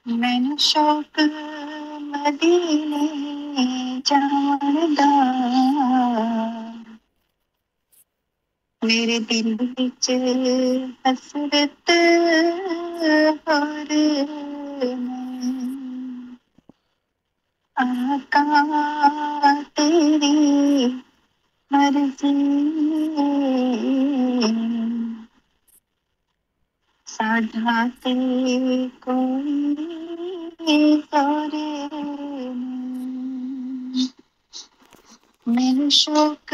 मैनू शौक मदीने जाण दा, मेरे दिल विच हसरत होर नहीं। आका तेरी मर्जी साधा ते कोई और नहीं। मैनू शौक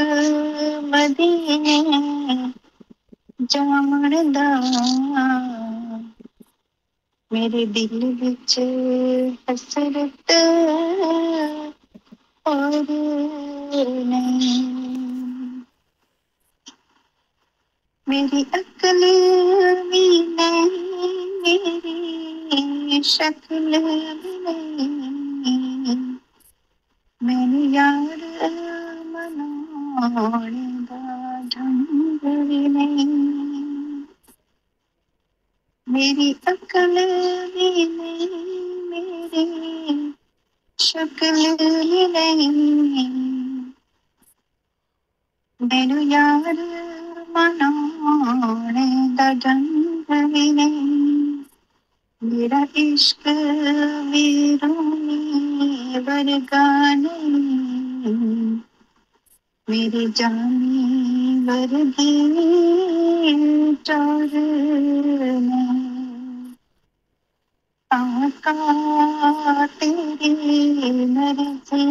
मदीने जाण दा, मेरे दिल विच हसरत और नहीं। मेरी अकल भी नहीं, मेरी शक्ल भी नहीं, मैंने यार मनाने दा ढंग भी नहीं। मेरी अकल भी नहीं, मेरी शक्ल भी नहीं, मैनू यार मनाने दा ढंग भी नहीं। मेरा इश्क भी रोनी वर्गा नहीं, मेरी जानी वर्गी टोर नहीं। आका तेरी मर्जी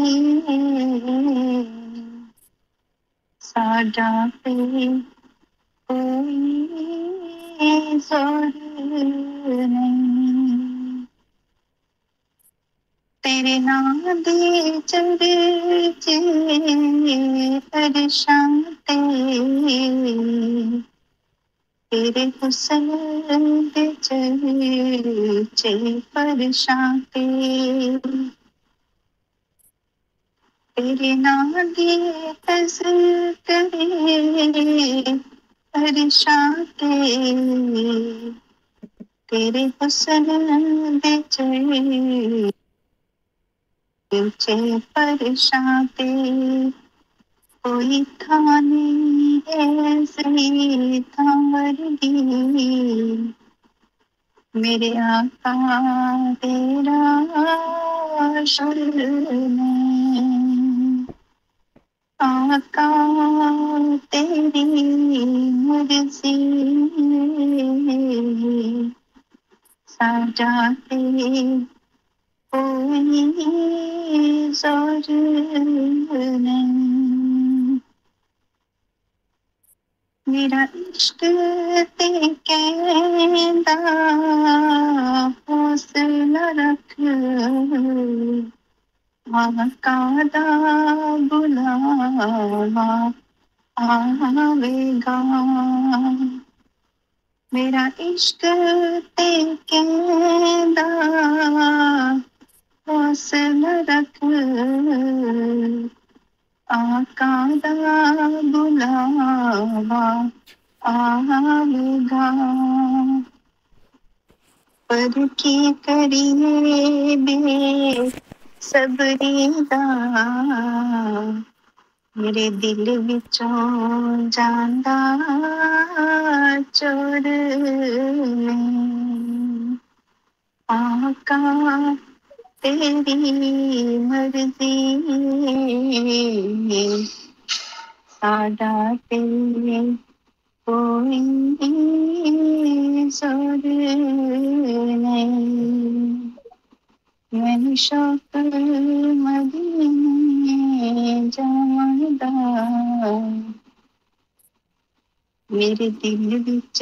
साडा ते कोई जोर नहीं। तेरे नाम दे चर्चे अरशां ते, तेरे हुस्न दे चर्चे फरशां ते, तेरे नाम दी तज़किरे अरशां ते, तेरे हुस्न दे चर्चे फरशां ते, कोई था नहीं है सही था वर्गी, मेरे आका तेरा शुर नहीं। आका तेरी मर्जी साजा ते कोई जोर नहीं। मेरा इश्क ते कहंदा हौसला रख, आका दा बुलावा आवेगा। मेरा इश्क ते कहंदा हौसला रख, आका दा बुलावा आवेगा। पर की करिए बे सबरी दा, मेरे दिल विचों जांदा चोर नहीं। आका तेरी मर्जी साडा ते कोई जोर नहीं। मैनू शौक मदीने जाण दा, मेरे दिल विच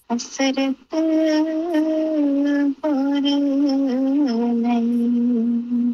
हसरत होर नहीं।